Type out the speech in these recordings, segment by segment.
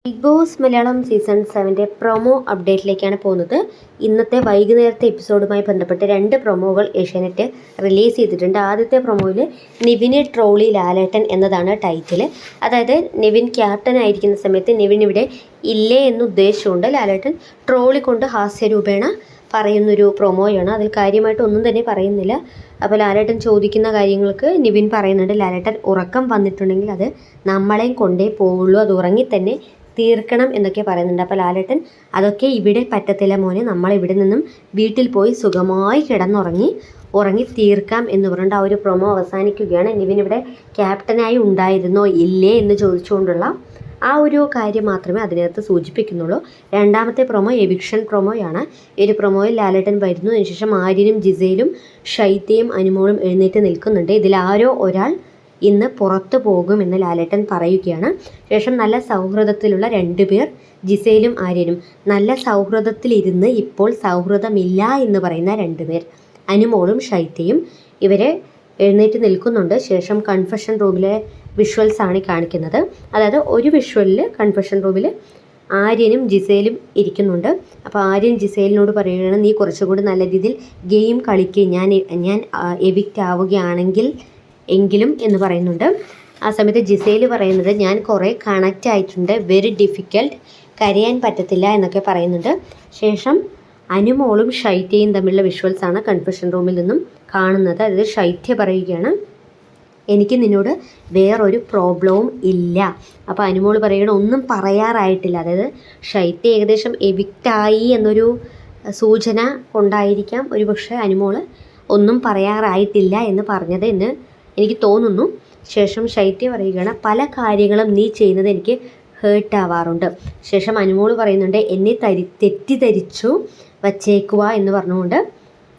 Big Boss Malayalam season 7 promo അപ്ഡേറ്റിലേക്കാണ് പോകുന്നത്. ഇന്നത്തെ വൈകുന്നേരത്തെ എപ്പിസോഡുമായി ബന്ധപ്പെട്ട് 2 പ്രൊമോകൾ ഏഷ്യാനെറ്റ് റിലീസ് ചെയ്തിട്ടുണ്ട്. ആദ്യത്തെ പ്രൊമോയിൽ നിവിന് ട്രോളി ലാലേട്ടൻ എന്നതാണ് ടൈറ്റിൽ. അതായത് നിവിൻ ക്യാപ്റ്റൻ ആയിരിക്കുന്ന സമയത്ത് നിവിൻ ഇവിടെ ഇല്ലേ എന്ന് ഉദ്ദേശിച്ചുകൊണ്ട് ലാലേട്ടൻ ട്രോളി കൊണ്ട് ഹാസ്യരൂപേണ പറയുന്നൊരു പ്രൊമോയാണ്. അതിൽ കാര്യമായിട്ട് ഒന്നും തന്നെ പറയുന്നില്ല. അപ്പോൾ ലാലേട്ടൻ ചോദിക്കുന്ന കാര്യങ്ങൾക്ക് നിവിൻ പറയുന്നുണ്ട്, ലാലേട്ടൻ ഉറക്കം വന്നിട്ടുണ്ടെങ്കിൽ അത് നമ്മളെയും കൊണ്ടേ പോവുള്ളൂ, അത് ഉറങ്ങി തന്നെ തീർക്കണം എന്നൊക്കെ പറയുന്നുണ്ട്. അപ്പോൾ ലാലേട്ടൻ അതൊക്കെ ഇവിടെ പറ്റത്തില്ല മോനെ, നമ്മളിവിടെ നിന്നും വീട്ടിൽ പോയി സുഖമായി ഉറങ്ങി തീർക്കാം എന്ന് പറഞ്ഞിട്ട് ആ ഒരു പ്രൊമോ അവസാനിക്കുകയാണ്. നിവിൻ ഇവിടെ ക്യാപ്റ്റനായി ഉണ്ടായിരുന്നോ ഇല്ലേ എന്ന് ചോദിച്ചുകൊണ്ടുള്ള ആ ഒരു കാര്യം മാത്രമേ അതിനകത്ത് സൂചിപ്പിക്കുന്നുള്ളൂ. രണ്ടാമത്തെ പ്രൊമോ എവിക്ഷൻ പ്രൊമോയാണ്. ഈ ഒരു പ്രൊമോയിൽ ലാലേട്ടൻ വരുന്നു. അതിനുശേഷം ആര്യനും ജിസയിലും ഷൈത്തയും അനുമോളും എഴുന്നേറ്റ് നിൽക്കുന്നുണ്ട്. ഇതിൽ ആരോ ഒരാൾ ഇന്ന് പുറത്തു പോകുമെന്ന് ലാലേട്ടൻ പറയുകയാണ്. ശേഷം നല്ല സൗഹൃദത്തിലുള്ള 2 പേർ ജിസയിലും ആര്യനും, നല്ല സൗഹൃദത്തിലിരുന്ന് ഇപ്പോൾ സൗഹൃദമില്ല എന്ന് പറയുന്ന 2 പേർ അനുമോളും ഷൈത്തയും ഇവരെ എഴുന്നേറ്റ് നിൽക്കുന്നുണ്ട്. ശേഷം കൺഫെഷൻ റൂമിലെ വിഷ്വൽസ് ആണ് കാണിക്കുന്നത്. അതായത് ഒരു വിഷ്വലിൽ കൺഫെഷൻ റൂമിൽ ആര്യനും ജിസയിലും ഇരിക്കുന്നുണ്ട്. അപ്പോൾ ആര്യൻ ജിസയിലിനോട് പറയുകയാണ്, നീ കുറച്ചുകൂടി നല്ല രീതിയിൽ ഗെയിം കളിക്കുക, ഞാൻ എവിക്റ്റ് ആവുകയാണെങ്കിൽ എങ്കിലും എന്ന് പറയുന്നുണ്ട്. ആ സമയത്ത് ജിസയിൽ പറയുന്നത്, ഞാൻ കുറേ കണക്റ്റ് ആയിട്ടുണ്ട്, വെരി ഡിഫിക്കൽട്ട്, കരയാൻ പറ്റത്തില്ല എന്നൊക്കെ പറയുന്നുണ്ട്. ശേഷം അനുമോളും ഷൈത്യയും തമ്മിലുള്ള വിഷ്വൽസാണ് കൺഫെഷൻ റൂമിൽ നിന്നും കാണുന്നത്. അതായത് ഷൈത്യ പറയുകയാണ്, എനിക്ക് നിന്നോട് വേറൊരു പ്രോബ്ലവും ഇല്ല. അപ്പോൾ അനുമോൾ പറയുകയാണ്, ഒന്നും പറയാറായിട്ടില്ല. അതായത് ഷൈത്യ ഏകദേശം എവിക്റ്റായി എന്നൊരു സൂചന കൊണ്ടായിരിക്കാം ഒരുപക്ഷെ അനുമോൾ ഒന്നും പറയാറായിട്ടില്ല എന്ന് പറഞ്ഞത് എന്ന് എനിക്ക് തോന്നുന്നു. ശേഷം ഷൈത്യ പറയുകയാണ്, പല കാര്യങ്ങളും നീ ചെയ്യുന്നത് എനിക്ക് ഹേർട്ട് ആവാറുണ്ട്. ശേഷം അനുമോൾ പറയുന്നുണ്ട്, എന്നെ തെറ്റിദ്ധരിച്ചു വച്ചേക്കുക എന്ന് പറഞ്ഞുകൊണ്ട്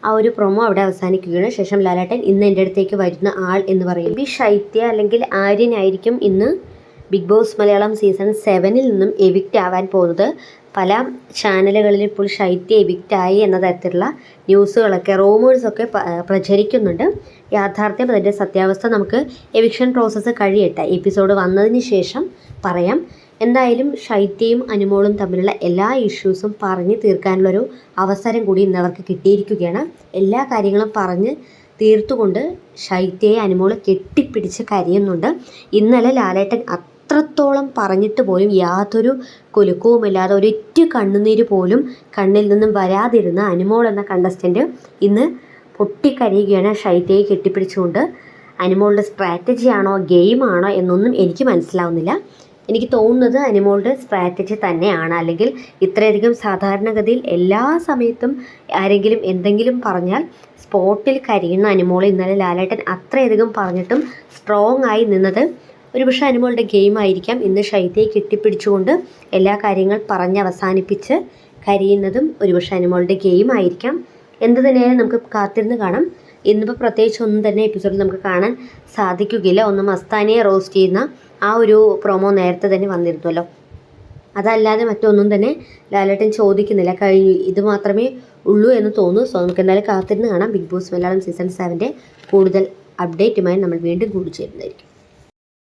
ആ ഒരു പ്രൊമോ അവിടെ അവസാനിക്കുകയാണ്. ശേഷം ലാലേട്ടൻ ഇന്ന് എൻ്റെ അടുത്തേക്ക് വരുന്ന ആൾ എന്ന് പറയും ഷൈത്യ അല്ലെങ്കിൽ ആര്യനായിരിക്കും ഇന്ന് ബിഗ് ബോസ് മലയാളം സീസൺ 7 നിന്നും എവിക്റ്റ് ആവാൻ പോകുന്നത്. പല ചാനലുകളിൽ ഇപ്പോൾ ഷൈത്യ എവിക്റ്റായി എന്ന തരത്തിലുള്ള ന്യൂസുകളൊക്കെ റൂമേഴ്സൊക്കെ പ്രചരിക്കുന്നുണ്ട്. യാഥാർത്ഥ്യം, അതിൻ്റെ സത്യാവസ്ഥ നമുക്ക് എവിക്ഷൻ പ്രോസസ്സ് കഴിയട്ടെ, എപ്പിസോഡ് വന്നതിന് ശേഷം പറയാം. എന്തായാലും ഷൈത്യയും അനുമോളും തമ്മിലുള്ള എല്ലാ ഇഷ്യൂസും പറഞ്ഞ് തീർക്കാനുള്ളൊരു അവസരം കൂടി ഇന്ന് അവർക്ക് കിട്ടിയിരിക്കുകയാണ്. എല്ലാ കാര്യങ്ങളും പറഞ്ഞ് തീർത്തുകൊണ്ട് ഷൈത്യയെ അനുമോൾ കെട്ടിപ്പിടിച്ച് കരയുന്നുണ്ട്. ഇന്നലെ ലാലേട്ടൻ അത്രത്തോളം പറഞ്ഞിട്ട് പോലും യാതൊരു കുലുക്കവുമില്ലാതെ ഒരൊറ്റ കണ്ണുനീര് പോലും കണ്ണിൽ നിന്നും വരാതിരുന്ന അനുമോൾ എന്ന കണ്ടസ്റ്റൻ്റ് ഇന്ന് പൊട്ടിക്കരയുകയാണ് ഷൈത്യയെ കെട്ടിപ്പിടിച്ചുകൊണ്ട്. അനുമോളുടെ സ്ട്രാറ്റജി ആണോ ഗെയിമാണോ എന്നൊന്നും എനിക്ക് മനസ്സിലാവുന്നില്ല. എനിക്ക് തോന്നുന്നത് അനുമോളുടെ സ്ട്രാറ്റജി തന്നെയാണ്. അല്ലെങ്കിൽ ഇത്രയധികം സാധാരണഗതിയിൽ എല്ലാ സമയത്തും ആരെങ്കിലും എന്തെങ്കിലും പറഞ്ഞാൽ സ്പോട്ടിൽ കരയുന്ന അനുമോൾ ഇന്നലെ ലാലേട്ടൻ അത്രയധികം പറഞ്ഞിട്ടും സ്ട്രോങ് ആയി നിന്നത് ഒരുപക്ഷെ അനുമോളുടെ ഗെയിം ആയിരിക്കാം. ഇന്ന് ഷൈത്യയെ കെട്ടിപ്പിടിച്ചുകൊണ്ട് എല്ലാ കാര്യങ്ങൾ അവസാനിപ്പിച്ച് കരയുന്നതും ഒരുപക്ഷെ അനുമോളുടെ ഗെയിം ആയിരിക്കാം. എന്ത് തന്നെയായാലും നമുക്ക് കാത്തിരുന്ന് കാണാം. ഇന്നിപ്പോൾ പ്രത്യേകിച്ച് ഒന്നും തന്നെ എപ്പിസോഡിൽ നമുക്ക് കാണാൻ സാധിക്കുകയില്ല. ഒന്ന് മസ്താനിയെ റോസ്റ്റ് ചെയ്യുന്ന ആ ഒരു പ്രൊമോ നേരത്തെ തന്നെ വന്നിരുന്നല്ലോ. അതല്ലാതെ മറ്റൊന്നും തന്നെ ലാലേട്ടൻ ചോദിക്കുന്നില്ല, കഴിഞ്ഞു, ഇത് മാത്രമേ ഉള്ളൂ എന്ന് തോന്നുന്നു. സോ നമുക്ക് എന്തായാലും കാത്തിരുന്ന് കാണാം. ബിഗ് ബോസ് മലയാളം സീസൺ 7 കൂടുതൽ അപ്ഡേറ്റുമായി നമ്മൾ വീണ്ടും കൂടി ചേരുന്നതായിരിക്കും.